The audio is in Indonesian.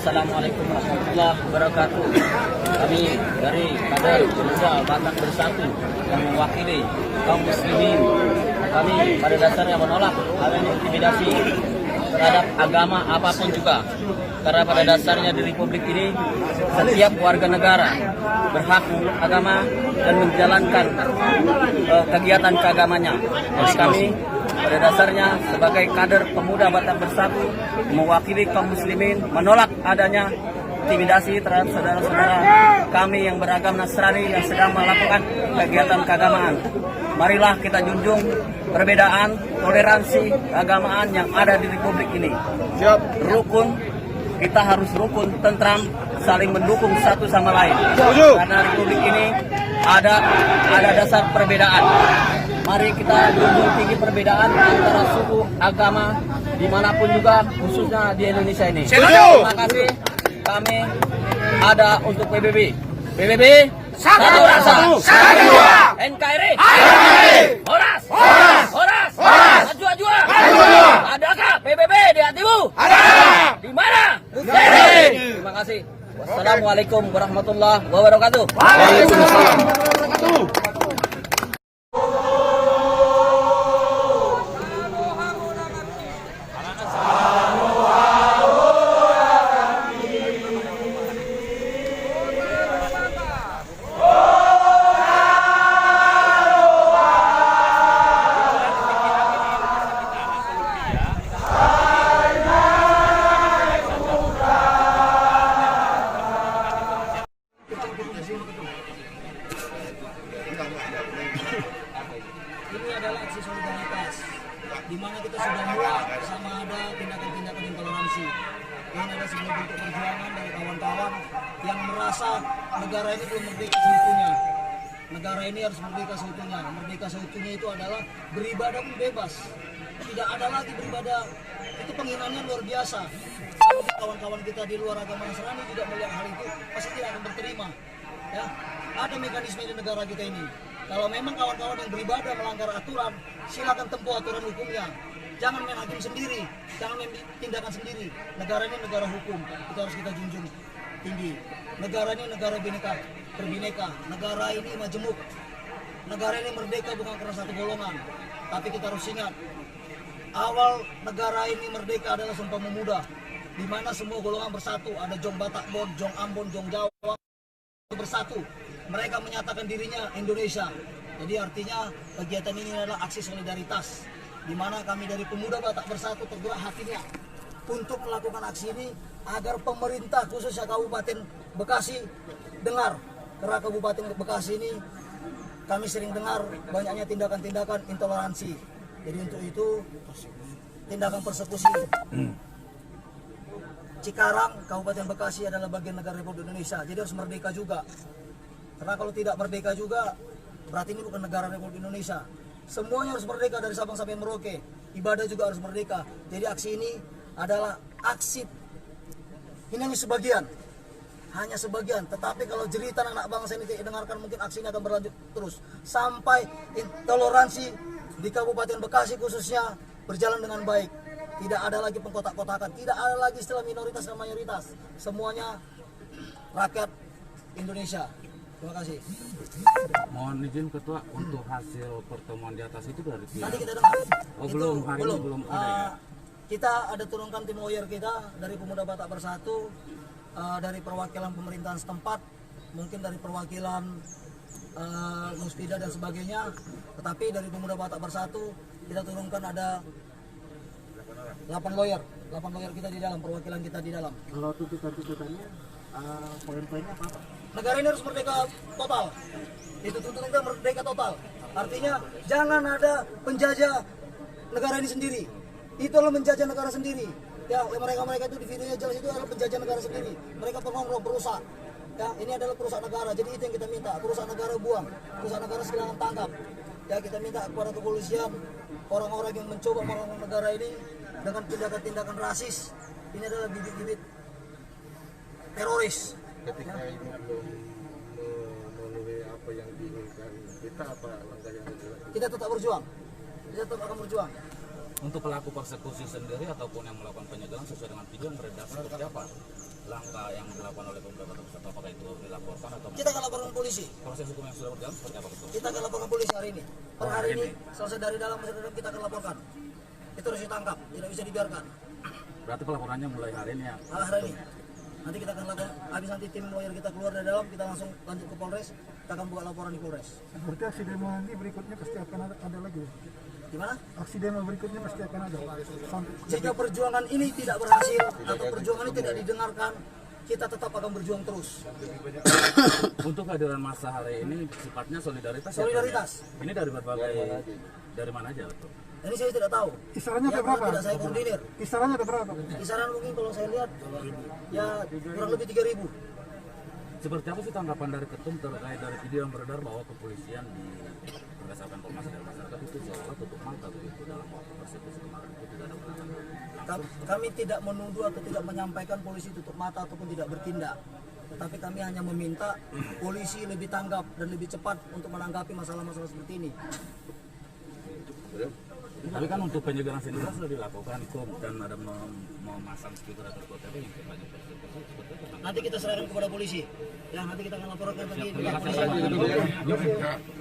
Assalamualaikum warahmatullahi wabarakatuh. Kami dari kader Pemuda Batak Bersatu yang mewakili kaum muslimin, kami pada dasarnya menolak adanya intimidasi terhadap agama apapun juga. Karena pada dasarnya di Republik ini setiap warga negara berhak memeluk agama dan menjalankan kegiatan keagamannya. Jadi kami pada dasarnya sebagai kader Pemuda Batak Bersatu mewakili kaum muslimin menolak adanya intimidasi terhadap saudara-saudara kami yang beragama Nasrani yang sedang melakukan kegiatan keagamaan. Marilah kita junjung perbedaan, toleransi keagamaan yang ada di Republik ini. Rukun, kita harus rukun, tentram, saling mendukung satu sama lain. Karena Republik ini ada dasar perbedaan. Mari kita junjung tinggi perbedaan antara suku, agama, dimanapun juga, khususnya di Indonesia ini. Terima kasih. Kami ada untuk PBB. PBB satu rasa, satu jiwa. NKRI, Horas, Horas, Maju. Adakah PBB di hatimu? Ada. Di mana? Terima kasih. Wassalamualaikum warahmatullahi wabarakatuh. Waalaikumsalam. Ini adalah aksi solidaritas, di mana kita sudah muak sama ada tindakan-tindakan intoleransi. Ini adalah sebuah bentuk perjuangan dari kawan-kawan yang merasa negara ini belum merdeka seutuhnya. Negara ini harus merdeka seutuhnya. Merdeka seutuhnya itu adalah beribadah pun bebas. Tidak ada lagi beribadah, itu penghinaannya luar biasa. Kalau kawan-kawan kita di luar agama Nasrani tidak melihat hal itu, pasti tidak akan berterima. Ya, ada mekanisme di negara kita ini. Kalau memang kawan-kawan yang beribadah melanggar aturan, silakan tempuh aturan hukumnya. Jangan main hakim sendiri, jangan main tindakan sendiri. Negara ini negara hukum, itu harus kita junjung tinggi. Negara ini negara berbineka, negara ini majemuk. Negara ini merdeka bukan karena satu golongan, tapi kita harus ingat, awal negara ini merdeka adalah Sumpah Pemuda, di mana semua golongan bersatu. Ada Jong Batakbon, Jong Ambon, Jong Jawa bersatu. Mereka menyatakan dirinya Indonesia. Jadi artinya kegiatan ini adalah aksi solidaritas, di mana kami dari Pemuda Batak Bersatu tergerak hatinya untuk melakukan aksi ini agar pemerintah khususnya Kabupaten Bekasi dengar. Karena Kabupaten Bekasi ini kami sering dengar banyaknya tindakan-tindakan intoleransi. Jadi untuk itu tindakan persekusi. Cikarang, Kabupaten Bekasi adalah bagian negara Republik Indonesia, jadi harus merdeka juga. Karena kalau tidak merdeka juga, berarti ini bukan negara Republik Indonesia. Semuanya harus merdeka dari Sabang sampai Merauke. Ibadah juga harus merdeka. Jadi aksi ini adalah aksi, ini hanya sebagian. Tetapi kalau jeritan anak bangsa ini didengarkan, mungkin aksi ini akan berlanjut terus. Sampai intoleransi di Kabupaten Bekasi khususnya berjalan dengan baik. Tidak ada lagi pengkotak-kotakan, tidak ada lagi istilah minoritas dan mayoritas. Semuanya rakyat Indonesia. Terima kasih. Mohon izin Ketua, untuk hasil pertemuan di atas itu dari pihak. Nanti kita dengar. Oh, belum, hari ini belum ada ya? Kita ada turunkan tim lawyer kita dari Pemuda Batak Bersatu, dari perwakilan pemerintahan setempat, mungkin dari perwakilan Muspida dan sebagainya. Tetapi dari Pemuda Batak Bersatu kita turunkan ada 8 lawyer kita di dalam, perwakilan kita di dalam. Kalau tuntutannya, poin-poinnya apa? Negara ini harus merdeka total. Itu tuntutan kita merdeka total. Artinya jangan ada penjajah negara ini sendiri. Itu adalah menjajah negara sendiri. Ya, mereka itu di videonya jelas itu adalah penjajah negara sendiri. Mereka pengontrol perusahaan. Ya, ini adalah perusahaan negara. Jadi itu yang kita minta. Perusahaan negara buang, perusahaan negara silakan tangkap. Ya, kita minta kepada kepolisian, orang-orang yang mencoba merongrong negara ini dengan tindakan-tindakan rasis. Ini adalah bibit-bibit teroris. Ketika ini belum memenuhi apa yang diinginkan kita, apa langkah yang dilakukan? Kita tetap berjuang. Kita tetap akan berjuang. Untuk pelaku persekusi sendiri ataupun yang melakukan penyegelan sesuai dengan video yang beredar seperti apa? Langkah yang dilakukan oleh pemerintah pusat, apakah itu dilaporkan atau Kita akan laporkan polisi. proses hukum yang sudah berjalan seperti apa betul? Kita akan laporkan polisi hari ini. Per hari ini selesai dari dalam masuk dalam kita akan laporkan. Itu harus ditangkap, tidak bisa dibiarkan. Berarti pelaporannya mulai hari ini ya? Hari ini. Nanti kita akan lakukan, habis nanti tim lawyer kita keluar dari dalam, kita langsung lanjut ke Polres, kita akan buka laporan di Polres. Berarti aksi demo nanti berikutnya pasti akan ada lagi. Gimana? Aksi demo berikutnya pasti akan ada. Jika perjuangan ini tidak berhasil atau perjuangan ini tidak didengarkan, kita tetap akan berjuang terus. Untuk kehadiran masa hari ini sifatnya solidaritas. Solidaritas. Ya? Ini dari berbagai, dari mana aja betul? Ini saya tidak tahu. Kisarannya Ya, ada berapa? tidak saya koordinir. Kisarannya ada berapa? Kisaran mungkin kalau saya lihat, ya kurang lebih 3.000. Seperti apa sih tanggapan dari ketum terkait dari video yang beredar bahwa kepolisian berdasarkan informasi dari masyarakat itu seolah tutup mata begitu dalam waktu persekusi kemarin itu tidak ada penanganan? Kami tidak menuduh atau tidak menyampaikan polisi tutup mata ataupun tidak bertindak. Tetapi kami hanya meminta polisi lebih tanggap dan lebih cepat untuk menanggapi masalah-masalah seperti ini. Tapi kan untuk penyegelan sendiri sudah dilakukan kok, dan ada memasang speaker atau whatever yang terkait persekusi. Nanti kita serahkan kepada polisi. Ya, nanti kita akan laporkan lagi kepada polisi.